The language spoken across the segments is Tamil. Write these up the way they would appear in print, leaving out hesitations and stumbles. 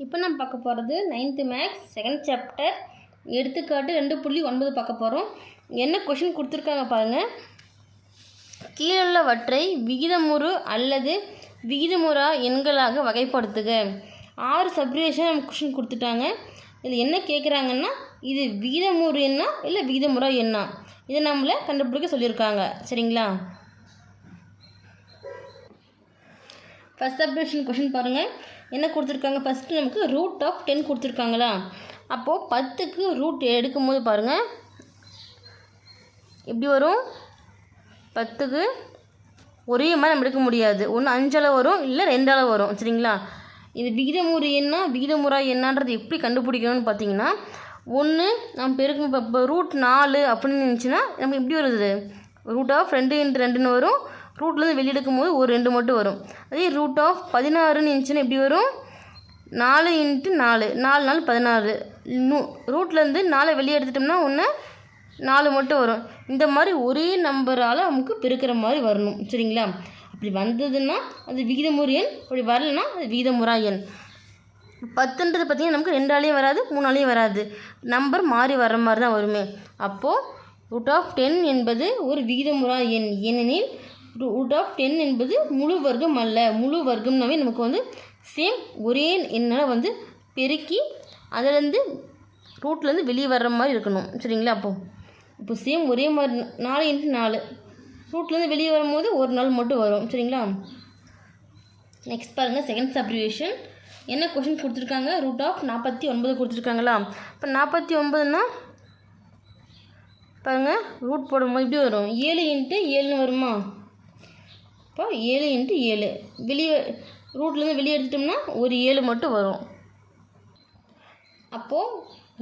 இப்போ நம்ம பார்க்க போகிறது 9th மேக்ஸ் செகண்ட் சாப்டர் எடுத்துக்காட்டு 2.9 பார்க்க போகிறோம். என்ன கொஷின் கொடுத்துருக்காங்க பாருங்கள். கீழுள்ளவற்றை விகிதமுறு அல்லது விகிதமுறா எண்களாக வகைப்படுத்துக. 6 சப்டிவிஷன் நம்ம கொஷின் கொடுத்துட்டாங்க. இதில் என்ன கேட்குறாங்கன்னா, இது விகிதமுறு எண்ணா இல்லை விகிதமுறா எண்ணா, இதை நம்மளை கண்டுபிடிக்க சொல்லியிருக்காங்க. சரிங்களா? ஃபஸ்ட் சப்டிவிஷன் கொஷின் பாருங்கள். என்ன கொடுத்துருக்காங்க? ஃபஸ்ட்டு நமக்கு ரூட் ஆஃப் 10 கொடுத்துருக்காங்களா. அப்போது 10க்கு ரூட் எடுக்கும்போது பாருங்கள் எப்படி வரும். 10க்கு ஒரே மாதிரி நம்ம எடுக்க முடியாது. ஒன்று 5 அளவு வரும், இல்லை 2 அளவு வரும். சரிங்களா? இது விகிதமுறு எண்ணா விகிதமுறா எண்ணான்றது எப்படி கண்டுபிடிக்கணும்னு பார்த்தீங்கன்னா, ஒன்று நம்ம பெருக்கும். இப்போ ரூட் 4 அப்படின்னு இருந்துச்சுன்னா நமக்கு எப்படி வருது, ரூட் ஆஃப் 2 × 2ன்னு வரும். ரூட்லேருந்து வெளியெடுக்கும் போது ஒரு 2 மட்டும் வரும். அதே ரூட் ஆஃப் 16ன்னு இருந்துச்சுன்னா எப்படி வரும், 4 × 4 4 4 16. ரூட்லேருந்து 4 வெளியே எடுத்துட்டோம்னா ஒன்று 4 மட்டும் வரும். இந்த மாதிரி ஒரே நம்பரால் நமக்கு பெருக்கிற மாதிரி வரணும். சரிங்களா? அப்படி வந்ததுன்னா அது விகிதமுறு எண், அப்படி வரலன்னா அது விகிதமுறா எண். 10ன்றது பார்த்திங்கன்னா நமக்கு 2 ஆலையும் வராது, 3 ஆலையும் வராது, நம்பர் மாறி வர்ற மாதிரி தான் வருமே. அப்போது ரூட் ஆஃப் 10 என்பது ஒரு விகிதமுறா எண். ஏனெனில் ரூட் ஆஃப் 10 என்பது முழு வர்க்கம் அல்ல. முழு வர்க்கம்னாவே நமக்கு சேம் ஒரே எண்ணால் பெருக்கி அதிலேருந்து ரூட்லேருந்து வெளியே வர்ற மாதிரி இருக்கணும். சரிங்களா? இப்போ சேம் ஒரே மாதிரி 4 × 4 ரூட்லேருந்து வெளியே வரும்போது ஒரு நாள் மட்டும் வரும். சரிங்களா? நெக்ஸ்ட் பாருங்கள், செகண்ட் சப்டிவிஷன். என்ன கொஷின் கொடுத்துருக்காங்க? ரூட் ஆஃப் 49 கொடுத்துருக்காங்களா. இப்போ 49ன்னா பாருங்கள், ரூட் போடும்போது இப்படி வரும், 7 × 7ன்னு வருமா. இப்போ 7 × 7 வெளியே ரூட்லேருந்து வெளியே எடுத்துட்டோம்னா ஒரு 7 மட்டும் வரும். அப்போது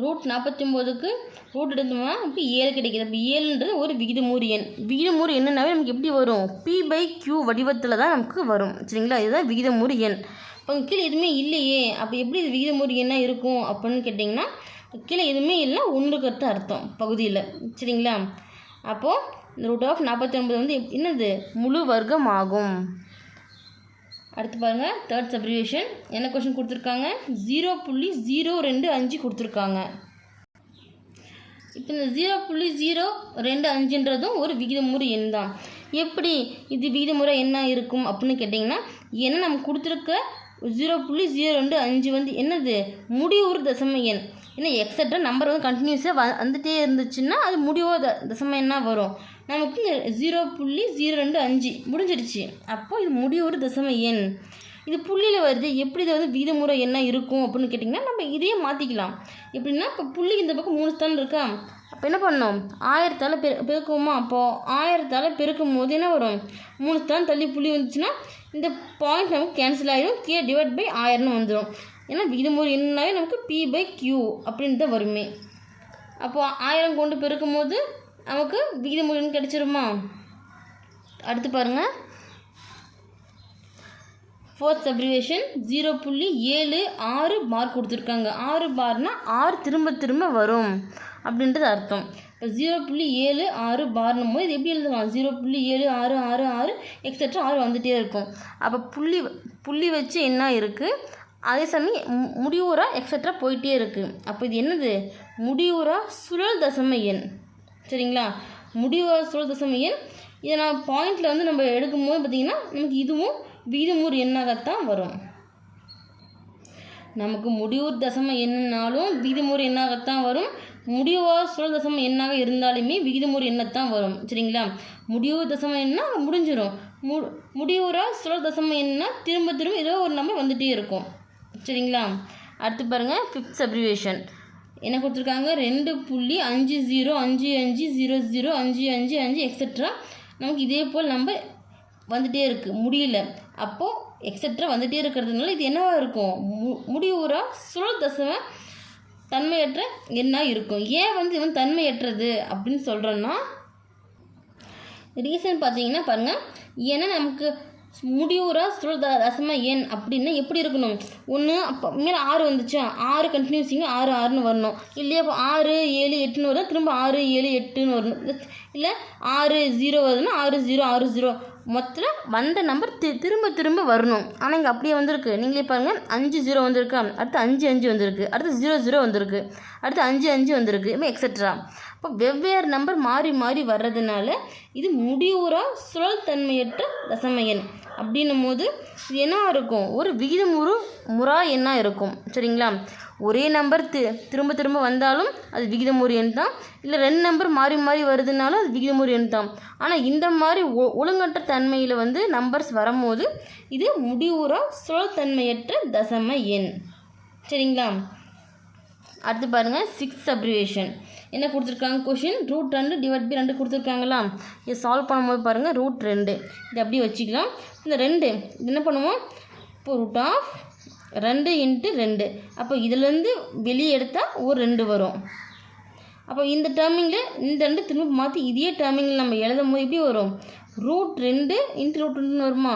ரூட் 49க்கு ரூட் எடுத்தோம்னா இப்போ 7 கிடைக்கிது. அப்போ 7ன்றது ஒரு விகிதமுறு எண். விகிதமுறு எண்ணுனாவே நமக்கு எப்படி வரும், P/Q வடிவத்தில் தான் நமக்கு வரும். சரிங்களா? இதுதான் விகிதமுறு எண். இப்போ கீழே எதுவுமே இல்லையே, அப்போ எப்படி இது விகிதமுறு எண்ணாக இருக்கும் அப்படின்னு கேட்டிங்கன்னா, கீழே எதுவுமே இல்லை, ஒன்றுக்கு அர்த்தம் பகுதியில். சரிங்களா? அப்போது இந்த ரூட் ஆஃப் 49 என்னது, முழு வர்க்கம் ஆகும். அடுத்து பாருங்கள், தேர்ட் சப்டிவிஷன். என்ன கொஷின் கொடுத்துருக்காங்க? 0.025 கொடுத்துருக்காங்க. இப்போ இந்த 0.025ன்றதும் ஒரு விகிதமுறு எண் தான். எப்படி இது விகிதமுறை என்ன இருக்கும் அப்படின்னு கேட்டிங்கன்னா, ஏன்னா நம்ம கொடுத்துருக்க 0.025 என்னது, முடிவுறு தசம எண். ஏன்னா எக்ஸட்ரா நம்பர் கண்டினியூஸாக வந்துகிட்டே இருந்துச்சுன்னா அது முடிவு தசம எண்ணாக வரும். நமக்கு இந்த 0.025 முடிஞ்சிடுச்சு. அப்போது இது முடிவுறு தசம எண். இது புள்ளியில் வருது. எப்படி இது விகிதமுறை என்ன இருக்கும் அப்படின்னு கேட்டிங்கன்னா, நம்ம இதையே மாற்றிக்கலாம். எப்படின்னா, இப்போ புள்ளி இந்த பக்கம் 3 ஸ்தானம் இருக்கா. அப்போ என்ன பண்ணணும், 1000ஆல் பெருக்குவோமா. அப்போது 1000ஆல் பெருக்கும் போது என்ன வரும், 3 ஸ்தானம் தள்ளி புள்ளி வந்துச்சுன்னா இந்த பாயிண்ட் நமக்கு கேன்சல் ஆகிடும். K / 1000ன்னு வந்துடும். ஏன்னா விகிதமுறு எண்ணாவே நமக்கு P/Q அப்படின்னு தான் வருமே. அப்போது 1000 கொண்டு பெருக்கும் போது நமக்கு விகிதமுறு எண் கிடச்சிருமா. அடுத்து பாருங்கள், ஃபோர்த் சப்டிவிஷன். 0.76 பார் கொடுத்துருக்காங்க. 6 பார்னால் 6 திரும்ப திரும்ப வரும் அப்படின்றது அர்த்தம். இப்போ 0.76 பார்னும் போது இது எப்படி எழுதலாம், 0.7666 எக்ஸட்ரா 6 வந்துகிட்டே இருக்கும். அப்போ புள்ளி வச்சு என்ன இருக்குது, அதே சமயம் முடிவுறா எக்ஸட்ரா போயிட்டே இருக்குது. அப்போ இது என்னது, முடிவுறா சுழல் தசம எண். சரிங்களா? முடிவுறா சுழல் தசம எண். இதை நான் பாயிண்டில் நம்ம எடுக்கும்போது பார்த்திங்கன்னா நமக்கு இதுவும் விகிதமுறு எண்ணாகத்தான் வரும். நமக்கு முடிவுறு தசம எண்ணாலும் விகிதமுறு எண்ணாகத்தான் வரும். முடிவுறா சுழல் தசம எண்ணாக இருந்தாலுமே விகிதமுறு எண்ணத்தான் வரும். சரிங்களா? முடிவு தசம எண்ணா முடிஞ்சிடும். முடிவுறா சுழல் தசம எண்ணா திரும்ப திரும்ப ஏதோ ஒரு நம்பர் வந்துகிட்டே இருக்கும். சரிங்களா? அடுத்து பாருங்கள், ஃபிஃப்த் சப்டிவிஷன். என்ன கொடுத்துருக்காங்க, 2.5055005555 எக்ஸட்ரா நமக்கு இதே போல் நம்பர் வந்துகிட்டே இருக்குது, முடியல. அப்போது எக்ஸட்ரா வந்துகிட்டே இருக்கிறதுனால இது என்னவாக இருக்கும், முடிவுறா சுழல் தசம தன்மையற்ற எண்ணாக இருக்கும். ஏன் இவன் தன்மையற்றது அப்படின்னு சொல்கிறோன்னா, ரீசன் பார்த்தீங்கன்னா பாருங்கள், ஏன்னா நமக்கு முடிவுறா சுழல் தசம எண் அப்படின்னா எப்படி இருக்கணும், ஒன்று அப்போ மேலே 6 வந்துச்சா, 6 கண்டினியூஸிங்க 6 6ன்னு வரணும். இல்லையா அப்போ 6 7 8ன்னு வரும், திரும்ப 6 7 8ன்னு வரணும். இல்லை 6 0 வருதுன்னா 6 0 6 0 மொத்தத்தில் வந்த நம்பர் திரும்ப திரும்ப வரணும். ஆனால் இங்கே அப்படியே வந்திருக்கு. நீங்களே பாருங்கள், 5 0 வந்திருக்கு, அடுத்து 5 5 வந்திருக்கு, அடுத்து 0 0 வந்திருக்கு, அடுத்து 5 5 வந்திருக்கு, இப்போ எக்ஸட்ரா. இப்போ வெவ்வேறு நம்பர் மாறி மாறி வர்றதுனால இது முடிவுறா சுழல் தன்மையற்ற தசம எண் அப்படின்னும் போது இது என்ன இருக்கும், ஒரு விகிதமுறு முறா எண்ணாக இருக்கும். சரிங்களா? ஒரே நம்பர் திரும்ப திரும்ப வந்தாலும் அது விகிதமுறு எண் தான். இல்லை 2 நம்பர் மாறி மாறி வருதுனாலும் அது விகிதமுறு எண் தான். ஆனால் இந்த மாதிரி ஒழுங்கற்ற தன்மையில் வந்து நம்பர்ஸ் வரும்போது இது முடிவுறா சுழல் தன்மையற்ற தசம எண். சரிங்களா? அடுத்து பாருங்கள், 6th அப்ரிவேஷன் என்ன கொடுத்துருக்காங்க. கொஷின் √2 / 2 கொடுத்துருக்காங்களா. இதை சால்வ் பண்ணும்போது பாருங்கள், √2 இது அப்படியே வச்சுக்கலாம். இந்த 2 இது என்ன பண்ணுவோம், இப்போ √2 × 2. அப்போ இதிலேருந்து வெளியே எடுத்தால் ஒரு 2 வரும். அப்போ இந்த டேர்மிங்கில் இந்த 2 திரும்ப மாற்றி இதே டேர்மிங்கில் நம்ம எழுதும் போது எப்படி வரும், √2 × √2 வருமா.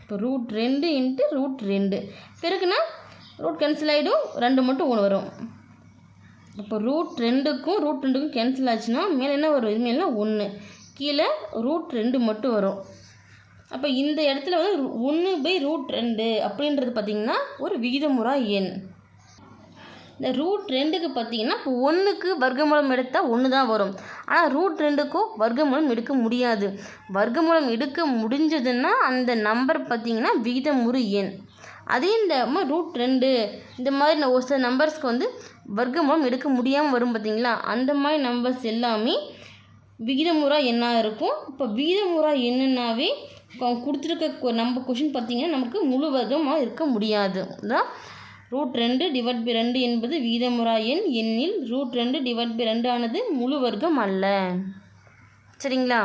இப்போ √2 × √2 பெருக்குன்னா ரூட் கேன்சல் ஆகிடும், 2 மட்டும் 1 வரும். இப்போ √2க்கும் √2க்கும் கேன்சல் ஆச்சுன்னா மேலே என்ன வரும், இது மேலே 1, கீழே √2 மட்டும் வரும். அப்போ இந்த இடத்துல வந்து 1/√2 அப்படின்றது பார்த்திங்கன்னா ஒரு விகிதமுறா எண். இந்த √2க்கு பார்த்திங்கன்னா இப்போ 1க்கு வர்க்கமூலம் எடுத்தால் 1 தான் வரும். ஆனால் √2க்கும் வர்க்கமூலம் எடுக்க முடியாது. வர்க்கமூலம் எடுக்க முடிஞ்சதுன்னா அந்த நம்பர் பார்த்திங்கன்னா விகிதமுறு எண். அதே இந்த √2 இந்த மாதிரி ஒரு சில நம்பர்ஸ்க்கு வந்து வர்க்கமூலம் எடுக்க முடியாமல் வரும் பார்த்திங்களா, அந்த மாதிரி நம்பர்ஸ் எல்லாமே விகிதமுறா எண்ணாக இருக்கும். இப்போ விகிதமுறா எண்ணுனாவே கொடுத்துருக்க நம்ம கொஷின் பார்த்திங்கன்னா நமக்கு முழு வர்க்கமாக இருக்க முடியாது. தான் √2 / 2 என்பது விகிதமுறா எண் எண்ணில் √2 / 2 ஆனது முழு வர்க்கம் அல்ல. சரிங்களா?